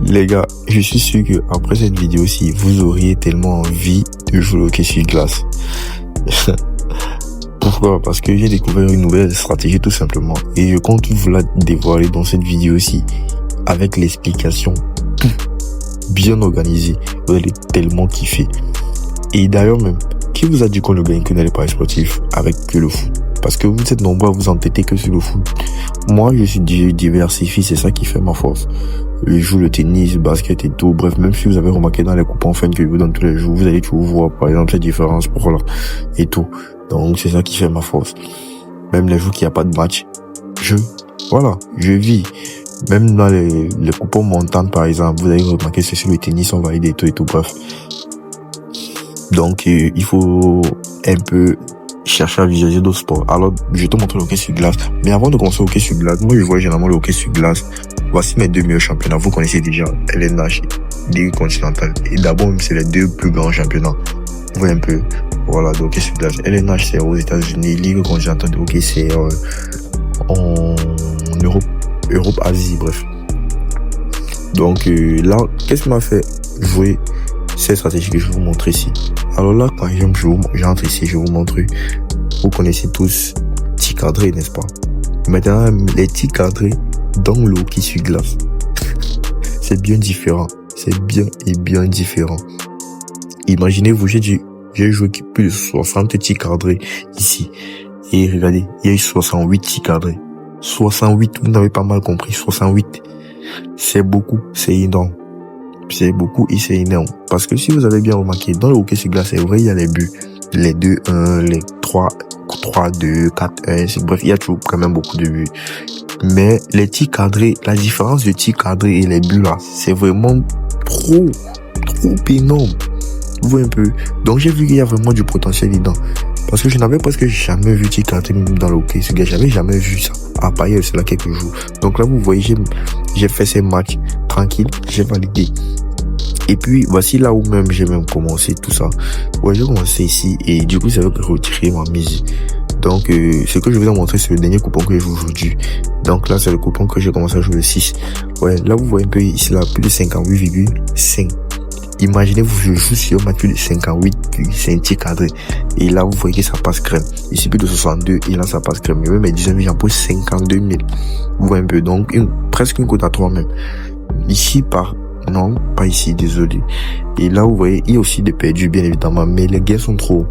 Les gars, je suis sûr que après cette vidéo-ci, vous auriez tellement envie de jouer au hockey sur glace. Pourquoi? Parce que j'ai découvert une nouvelle stratégie tout simplement. Et je compte vous la dévoiler dans cette vidéo-ci. Avec l'explication bien organisée. Vous allez tellement kiffer. Et d'ailleurs même, qui vous a dit qu'on ne gagne que dans les paris sportifs avec que le foot? Parce que vous êtes nombreux à vous entêter que sur le foot. Moi, je suis diversifié, c'est ça qui fait ma force. Je joue le tennis, le basket et tout. Bref, même si vous avez remarqué dans les coupons fun que je vous donne tous les jours, vous allez toujours voir, par exemple, cette différence pour là et tout. Donc, c'est ça qui fait ma force. Même les jours qu'il n'y a pas de match, je vis. Même dans les coupons montants, par exemple, vous allez remarquer c'est sur le tennis, on valide et tout, bref. Donc, il faut un peu chercher à visualiser d'autres sports. Alors, je vais te montrer le hockey sur glace. Mais avant de commencer le hockey sur glace, moi, je vois généralement le hockey sur glace. Voici mes deux meilleurs championnats. Vous connaissez déjà LNH, Ligue continentale. Et d'abord, c'est les deux plus grands championnats. Vous voyez un peu. Voilà, le hockey sur glace. LNH, c'est aux États-Unis. Ligue continentale de hockey, c'est en Europe, Asie, bref. Donc, là, qu'est-ce qui m'a fait jouer cette stratégie que je vais vous montrer ici? Alors là, par exemple, j'entre ici, je vais vous montrer. Vous connaissez tous tir cadré, n'est-ce pas? Maintenant, les tirs cadrés dans le hockey sur glace, c'est bien différent. C'est bien différent. Imaginez-vous, j'ai joué plus de 60 tirs cadrés ici. Et regardez, il y a eu 68 tirs cadrés. 68, vous n'avez pas mal compris, 68. C'est beaucoup, c'est énorme. C'est beaucoup et c'est énorme. Parce que si vous avez bien remarqué, dans le hockey sur glace, c'est vrai, il y a les buts. Les 2-1, les 3-2, 4-1, bref, il y a toujours quand même beaucoup de buts. Mais les tirs cadrés, la différence de tirs cadrés et les buts là, c'est vraiment trop énorme. Vous voyez un peu. Donc j'ai vu qu'il y a vraiment du potentiel dedans. Parce que je n'avais presque jamais vu tir cadré même dans le hockey sur glace. J'avais jamais vu ça. À part il y a cela quelques jours. Donc là, vous voyez, j'ai fait ces matchs tranquille, j'ai validé. Et puis, voici là où même j'ai même commencé tout ça. Ouais, j'ai commencé ici et du coup, j'avais retiré ma mise. Donc, ce que je vous ai montré, c'est le dernier coupon que je joue aujourd'hui. Donc là, c'est le coupon que j'ai commencé à jouer le 6. Ouais, là, vous voyez un peu ici, là, plus de 58,5. Imaginez-vous, je joue sur un match plus de 58,5 tirs cadrés. Et là, vous voyez que ça passe crème. Ici, plus de 62, et là, ça passe crème. Mais même, 19 000, j'en pose 52 000. Vous voyez un peu. Donc, presque une cote à 3 même. Ici, non, pas ici, désolé. Et là, vous voyez, il y a aussi des perdus, bien évidemment. Mais les gains sont trop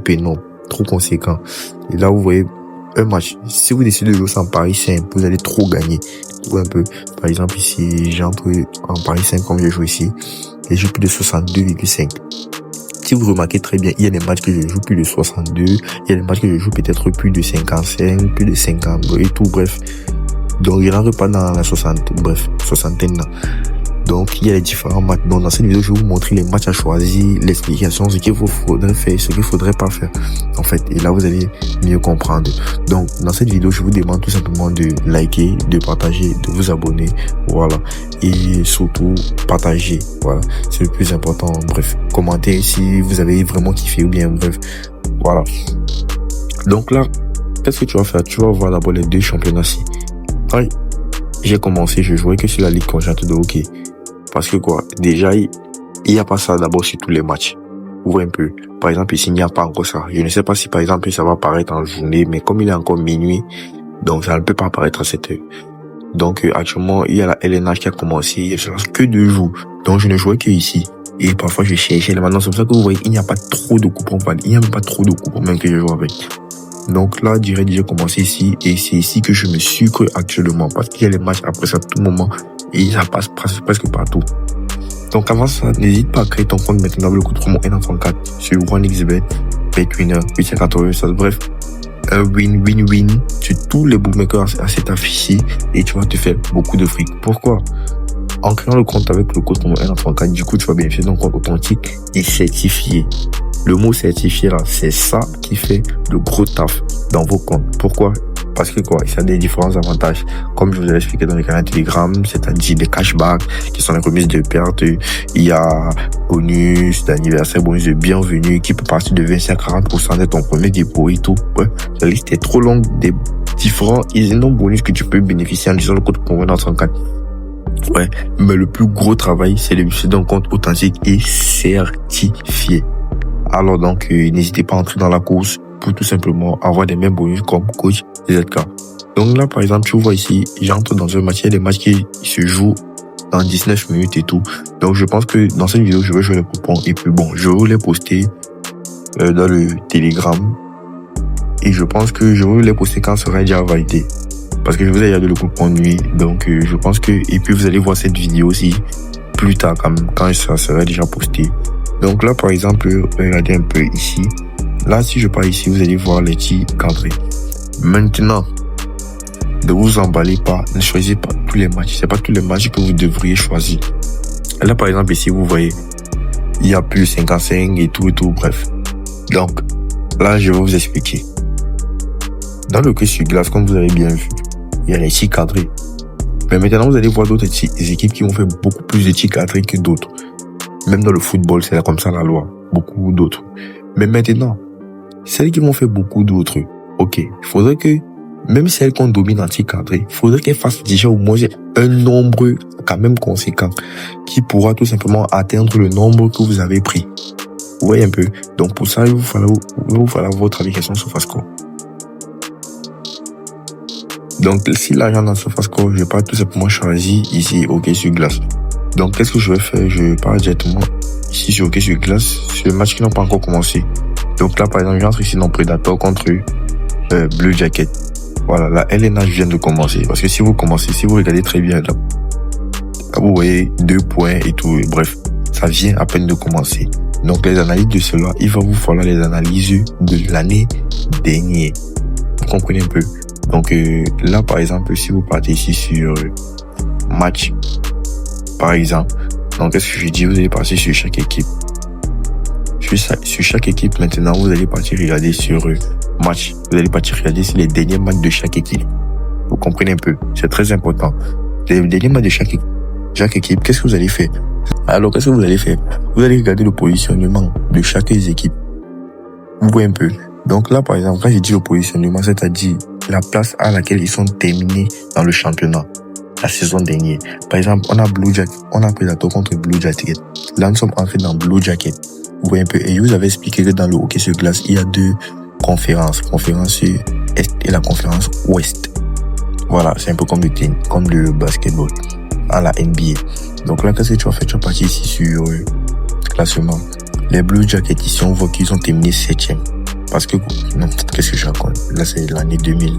énormes, trop conséquents. Et là, vous voyez, un match. Si vous décidez de jouer sans pari simple, vous allez trop gagner. Vous voyez un peu. Par exemple, ici, j'ai entré en pari simple comme je joue ici. Et je joue plus de 62,5. Si vous remarquez très bien, il y a des matchs que je joue plus de 62. Il y a des matchs que je joue peut-être plus de 55, plus de 50 et tout, bref. Donc, il rentre pas dans la soixantaine là. Donc, il y a les différents matchs. Donc, dans cette vidéo, je vais vous montrer les matchs à choisir, l'explication, ce qu'il faudrait faire, ce qu'il faudrait pas faire. En fait, et là, vous allez mieux comprendre. Donc, dans cette vidéo, je vous demande tout simplement de liker, de partager, de vous abonner. Voilà. Et surtout, partager. Voilà. C'est le plus important. Bref. Commentez si vous avez vraiment kiffé ou bien, bref. Voilà. Donc là, qu'est-ce que tu vas faire? Tu vas voir d'abord les deux championnats-ci. Oui. J'ai commencé, je jouais que sur la Ligue continentale de hockey. Parce que quoi, déjà, il n'y a pas ça d'abord sur tous les matchs. Vous voyez un peu. Par exemple, ici, il n'y a pas encore ça. Je ne sais pas si, par exemple, ça va apparaître en journée, mais comme il est encore minuit, donc ça ne peut pas apparaître à cette heure. Donc, actuellement, il y a la LNH qui a commencé, il y a que 2 jours. Donc, je ne jouais que ici. Et parfois, je cherchais les maintenant. C'est pour ça que vous voyez, il n'y a pas trop de coupons. Il n'y a même pas trop de coupons, même que je joue avec. Donc là, direct, j'ai commencé ici. Et c'est ici que je me sucre actuellement. Parce qu'il y a les matchs après ça, à tout moment. Et ça passe presque partout. Donc avant ça, n'hésite pas à créer ton compte maintenant avec le code promo N34 sur OneXBet, BetWinner, 880, bref. Un win-win-win sur tous les bookmakers à cet affiché et tu vas te faire beaucoup de fric. Pourquoi? En créant le compte avec le code promo N34, du coup, tu vas bénéficier d'un compte authentique et certifié. Le mot certifié là, c'est ça qui fait le gros taf dans vos comptes. Pourquoi? Parce que quoi, ça a des différents avantages. Comme je vous ai expliqué dans le canal Telegram, c'est-à-dire des cashbacks qui sont les remises de perte. Il y a bonus d'anniversaire, bonus de bienvenue qui peut partir de 25 à 40% de ton premier dépôt et tout. Ouais, la liste est trop longue des différents et énormes bonus que tu peux bénéficier en utilisant le code promo 34. Ouais, mais le plus gros travail, c'est de se d'un compte authentique et certifié. Alors donc, n'hésitez pas à entrer dans la course pour tout simplement avoir des mêmes bonus comme coach ZK. Donc là, par exemple, tu vois ici, j'entre dans un match, il y a des matchs qui se jouent en 19 minutes et tout. Donc je pense que dans cette vidéo, je vais jouer les coupons et puis bon, je vais vous les poster dans le Telegram. Et je pense que je vais vous les poster quand ça sera déjà validé. Parce que je vous ai déjà donné le coupon de nuit. Donc, je pense que... Et puis, vous allez voir cette vidéo aussi plus tard, quand ça sera déjà posté. Donc là, par exemple, regardez un peu ici. Là, si je pars ici, vous allez voir les petits cadrés. Maintenant, ne vous emballez pas. Ne choisissez pas tous les matchs. C'est pas tous les matchs que vous devriez choisir. Là, par exemple, ici, vous voyez, il y a plus 55 et tout, bref. Donc, là, je vais vous expliquer. Dans le quiz sur glace, comme vous avez bien vu, il y a les tirs cadrés. Mais maintenant, vous allez voir d'autres équipes qui vont faire beaucoup plus de tirs cadrés que d'autres. Même dans le football, c'est comme ça la loi. Beaucoup d'autres. Mais maintenant, celles qui vont faire beaucoup d'autres, ok, il faudrait que, même celles qu'on domine en tir cadré, il faudrait qu'elles fassent déjà au moins un nombre quand même conséquent qui pourra tout simplement atteindre le nombre que vous avez pris. Vous voyez un peu. Donc pour ça, il vous falloir votre application SofaScore. Donc, si l'argent dans SofaScore, je pars tout simplement choisir ici, OK sur glace. Donc, qu'est-ce que je vais faire? Je pars directement ici sur OK sur glace, sur le match qui n'a pas encore commencé. Donc là, par exemple, j'entre ici dans Predator contre Blue Jacket. Voilà, la LNH vient de commencer. Parce que si vous regardez très bien, là vous voyez 2 points et tout, et bref, ça vient à peine de commencer. Donc, les analyses de cela, il va vous falloir les analyses de l'année dernière. Vous comprenez un peu? Donc là, par exemple, si vous partez ici sur match, par exemple, donc qu'est-ce que je dis? Vous allez passer sur chaque équipe. Sur chaque équipe, maintenant, vous allez partir regarder sur match. Vous allez partir regarder sur les derniers matchs de chaque équipe. Vous comprenez un peu? C'est très important. Les derniers matchs de chaque équipe, qu'est-ce que vous allez faire? Alors, qu'est-ce que vous allez faire? Vous allez regarder le positionnement de chaque équipe. Vous voyez un peu? Donc là, par exemple, quand je dis le positionnement, c'est-à-dire la place à laquelle ils sont terminés dans le championnat la saison dernière. Par exemple, on a Blue Jacket, on a Predator contre Blue Jacket. Là, nous sommes entrés dans Blue Jacket. Vous voyez un peu. Et je vous avais expliqué que dans le hockey sur glace, il y a 2 conférences. Conférence Est et la conférence Ouest. Voilà, c'est un peu comme le basketball à la NBA. Donc là, qu'est-ce que tu vas faire? Tu vas partir ici sur classement. Les Blue Jackets ici, on voit qu'ils ont terminé 7e. Parce que, non, qu'est-ce que je raconte? Là, c'est l'année 2000.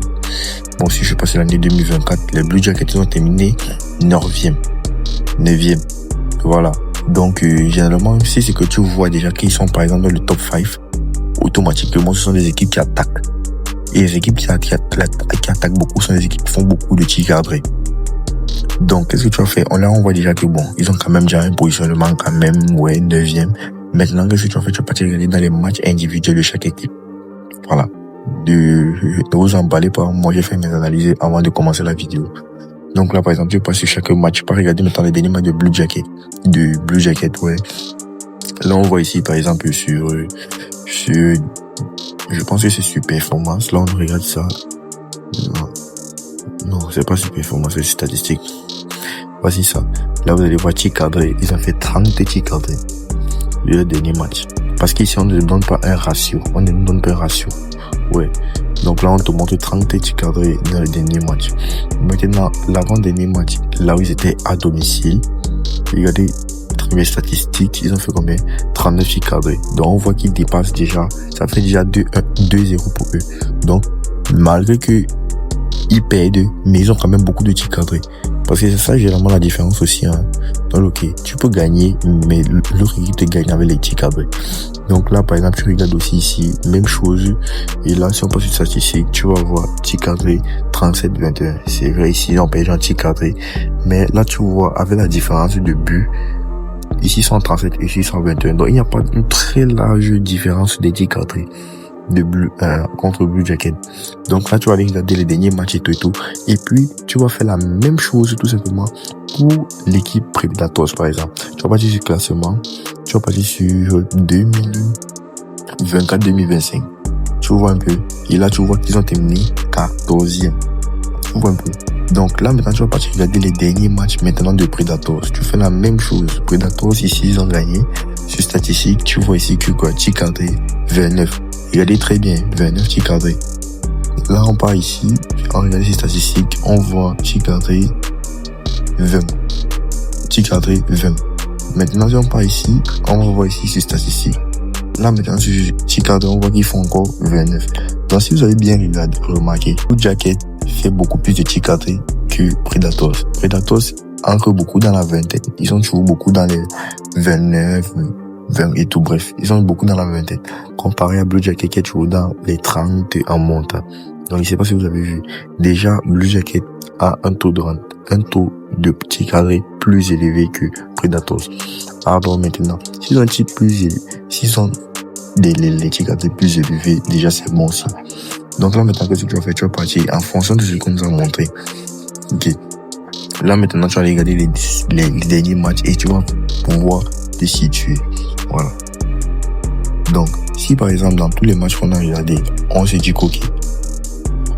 Bon, si je passe l'année 2024, les Blue Jackets, ils ont terminé 9e. Voilà. Donc, généralement, si c'est que tu vois déjà qu'ils sont, par exemple, dans le top 5, automatiquement, ce sont des équipes qui attaquent. Et les équipes qui attaquent beaucoup sont des équipes qui font beaucoup de tirs cadrés. Donc, qu'est-ce que tu vas faire? On voit déjà que bon, ils ont quand même déjà un positionnement quand même, ouais, 9e. Maintenant, qu'est-ce que tu vas faire? Tu vas partir regarder dans les matchs individuels de chaque équipe. Voilà. Ne vous emballez pas. Moi, j'ai fait mes analyses avant de commencer la vidéo. Donc là, par exemple, tu passes sur chaque match. Pas regarder maintenant les derniers matchs de Blue Jacket. Ouais. Là, on voit ici, par exemple, sur je pense que c'est sur performance. Là, on regarde ça. Non, c'est pas sur performance, c'est statistique. Voici ça. Là, vous allez voir tir cadré. Ils ont fait 30 tirs cadrés. Le dernier match. Parce qu'ici, on ne donne pas un ratio. Ouais. Donc là, on te montre 30 tirs cadrés dans le dernier match. Maintenant, l'avant-dernier match, là où ils étaient à domicile, regardez les statistiques, ils ont fait combien? 39 tirs cadrés. Donc, on voit qu'ils dépassent déjà. Ça fait déjà 2-0 pour eux. Donc, malgré que ils perdent, mais ils ont quand même beaucoup de tirs cadrés. Parce que c'est ça, généralement, la différence aussi, hein. Dans le hockey, tu peux gagner, mais l'autre équipe te gagne avec les tirs cadrés. Donc là, par exemple, tu regardes aussi ici, même chose. Et là, si on passe sur statistique, tu vas voir tir cadré 37-21. C'est vrai, ici, on perd un tir cadré. Mais là, tu vois, avec la différence de but, ici 137 et ici 121. Donc, il n'y a pas une très large différence des tirs cadrés de Blue, contre Blue Jacket. Donc là, tu vas aller regarder les derniers matchs et tout. Et puis, tu vas faire la même chose, tout simplement, pour l'équipe Predators, par exemple. Tu vas partir sur le classement. Tu vas partir sur 2024-2025. Tu vois un peu. Et là, tu vois qu'ils ont terminé 14e. Tu vois un peu. Donc là, maintenant, tu vas partir regarder les derniers matchs maintenant de Predators. Tu fais la même chose. Predators, ici, ils ont gagné. Sur statistique, tu vois ici que quoi, tir cadré, 29. Regardez très bien, 29 tir cadré. Là, on part ici, on regarde ces statistiques, on voit tir cadré, 20. Tir cadré, 20. Maintenant, si on part ici, on va voir ici ces statistiques. Là, maintenant, sur tir cadré, on voit qu'ils font encore 29. Donc, si vous avez bien remarqué, Blue Jacket fait beaucoup plus de tir cadré que Predators. Predators entrent beaucoup dans la vingtaine. Ils sont toujours beaucoup dans les 29, 20 et tout. Bref, ils sont beaucoup dans la vingtaine. Comparé à Blue Jacket qui est toujours dans les 30 en montant. Donc, je sais pas si vous avez vu. Déjà, Blue Jacket a un taux de tir cadré plus élevé que Predators. Alors maintenant, s'ils ont un tir plus élevé, s'ils ont les tirs cadrés plus élevés, déjà c'est bon aussi. Donc là maintenant, qu'est-ce que tu vas faire? Tu vas partir en fonction de ce qu'on nous a montré. Ok. Là maintenant, tu vas aller regarder les derniers matchs et tu vas pouvoir te situer. Voilà. Donc, si par exemple dans tous les matchs qu'on a regardé, on se dit qu'ok,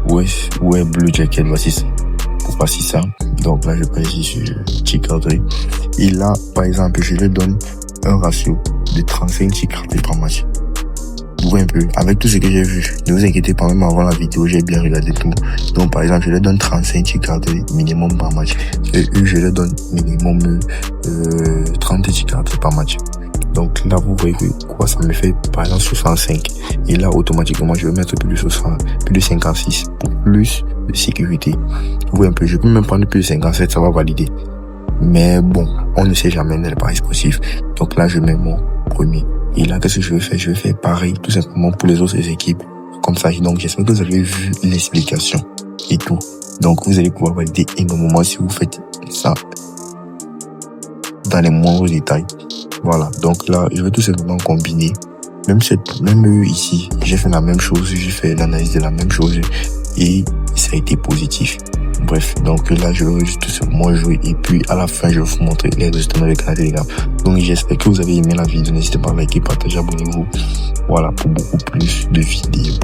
ouais, Blue Jacket, voici ça. Donc là, je passe ici sur tir cadré. Et là, par exemple, je lui donne un ratio de 35 tirs cadrés par match. Vous voyez un peu, avec tout ce que j'ai vu, ne vous inquiétez pas, même avant la vidéo, j'ai bien regardé tout. Donc, par exemple, je leur donne 35 tirs cadrés minimum par match. Et eux, je leur donne minimum 30 tirs cadrés par match. Donc là, vous voyez que quoi, ça me fait par exemple 65. Et là, automatiquement, je vais mettre plus de 56 pour plus de sécurité. Vous voyez un peu, je peux même prendre plus de 57, ça va valider. Mais bon, on ne sait jamais dans les paris sportifs. Donc là, je mets mon premier. Et là, qu'est-ce que je vais faire? Je vais faire pareil, tout simplement, pour les autres équipes. Comme ça. Donc, j'espère que vous avez vu l'explication et tout. Donc, vous allez pouvoir valider énormément si vous faites ça dans les moindres détails. Voilà. Donc là, je vais tout simplement combiner. Même ici, j'ai fait la même chose. J'ai fait l'analyse de la même chose. Et ça a été positif. Bref, donc là, je vais juste tout simplement jouer et puis à la fin, je vais vous montrer les résultats avec la Telegram. Donc j'espère que vous avez aimé la vidéo. N'hésitez pas à liker, partager, abonnez-vous. Voilà, pour beaucoup plus de vidéos.